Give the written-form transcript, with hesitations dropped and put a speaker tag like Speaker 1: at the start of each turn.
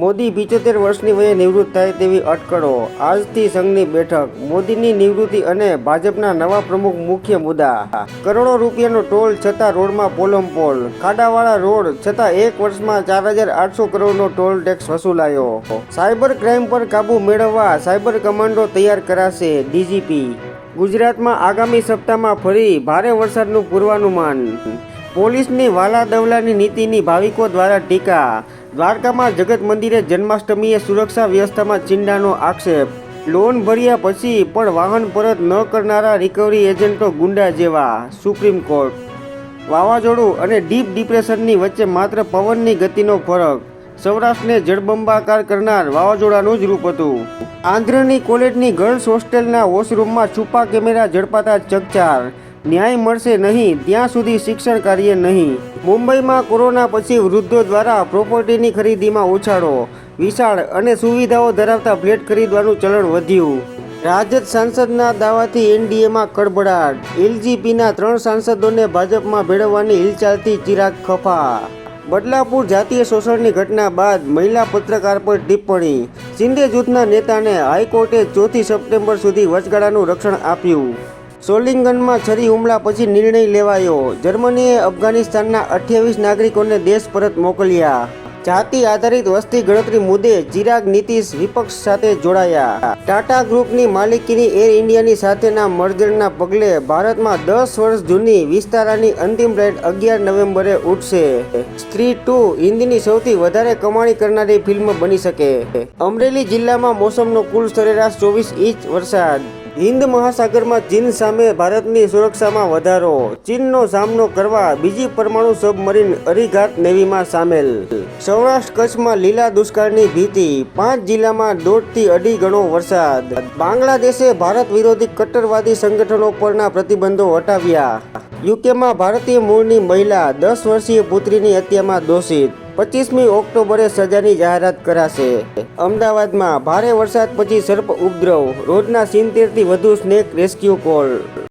Speaker 1: મોદી 75 વર્ષની વયે નિવૃત્ત થાય તેવી અટકળો, આજથી સંઘની બેઠક, મોદીની નિવૃત્તિ અને ભાજપના નવા પ્રમુખ મુખ્ય મુદ્દા. કરોડો રૂપિયાનો ટોલ છતાં રોડમાં પોલમપોલ, ખાડાવાળા રોડ છતાં એક વર્ષમાં 4,800 કરોડનો ટોલ ટેક્સ વસૂલાયો. સાયબર ક્રાઇમ પર કાબૂ મેળવવા સાયબર કમાન્ડો તૈયાર કરાશે, ડીજીપી. ગુજરાતમાં આગામી સપ્તાહમાં ફરી ભારે વરસાદનું પૂર્વાનુમાન. પોલીસની વાલાદવલાની નીતિની ભાવિકો દ્વારા ટીકા. દ્વારકામાં જગત મંદિરે જન્માષ્ટમીએ સુરક્ષા વ્યવસ્થામાં ચિંડાનો આક્ષેપ. લોન ભર્યા પછી પણ વાહન પરત ન કરનારા રિકવરી એજન્ટો ગુંડા જેવા, સુપ્રીમ કોર્ટ. વાવાઝોડું અને ડીપ ડિપ્રેશનની વચ્ચે માત્ર પવનની ગતિનો ફરક. સૌરાષ્ટ્રને જળબંબાકાર કરનાર વાવાઝોડાનું જ રૂપ હતું. આંધ્રની કોલેજની ગર્લ્સ હોસ્ટેલના વોશરૂમમાં છુપા કેમેરા ઝડપાતા ચકચાર. ન્યાય મળશે નહીં ત્યાં સુધી શિક્ષણ કાર્ય નહીં. મુંબઈમાં કોરોના પછી વૃદ્ધો દ્વારા પ્રોપર્ટીની ખરીદીમાં ઉછાળો. વિશાળ અને સુવિધાઓ ધરાવતા ફ્લેટ ખરીદવાનું ચલણ વધ્યું. રાજદ સાંસદના દાવાથી એનડીએમાં કડબડાટ. એલજીપીના 3 સાંસદોને ભાજપમાં ભેળવવાની હિલચાલથી ચિરાગ ખફા. બદલાપુર જાતીય શોષણની ઘટના બાદ મહિલા પત્રકાર પર ટિપ્પણી. શિંદે જૂથના નેતાને હાઈકોર્ટે 4 સપ્ટેમ્બર સુધી વચગાળાનું રક્ષણ આપ્યું. સોલિંગનમાં છરી હુમલા પછી નિર્ણય લેવાયો. જર્મનીએ અફઘાનિસ્તાનના 28 નાગરિકોને દેશ પરત મોકલ્યા. જાતિ આધારિત વસ્તી ગણતરી મુદ્દે ચિરાગ નીતિશ વિપક્ષ સાથે જોડાયા. ટાટા ગ્રુપની માલિકીની એર ઇન્ડિયાની સાથેના મર્જરના પગલે ભારતમાં 10 વર્ષ જૂની વિસ્તારાની અંતિમ રાઇડ 11 નવેમ્બરે ઉઠશે. સ્ત્રી 2 હિન્દીની સૌથી વધારે કમાણી કરનારી ફિલ્મ બની શકે. અમરેલી જિલ્લામાં મોસમનો કુલ સરેરાશ 24 ઇંચ વરસાદ. હિન્દ મહાસાગરમાં ચીન સામે ભારતની સુરક્ષામાં વધારો. ચીનનો સામનો કરવા બીજી પરમાણુ સબમરીન અરીઘાત નેવીમાં સામેલ. સૌરાષ્ટ્ર કચ્છમાં લીલા દુષ્કાળની ભીતિ. 5 જિલ્લામાં 1.5 થી 2.5 ગણો વરસાદ. બાંગ્લાદેશે ભારત વિરોધી કટ્ટરવાદી સંગઠનો પરના પ્રતિબંધો હટાવ્યા. યુકેમાં ભારતીય મૂળની મહિલા 10 વર્ષીય પુત્રીની હત્યામાં દોષિત. 25મી ઓક્ટોબરે સજાની જાહેરાત કરાશે. અમદાવાદમાં ભારે વરસાદ પછી સર્પ ઉપદ્રવ. રોજના 70થી વધુ સ્નેક રેસ્ક્યુ કોલ.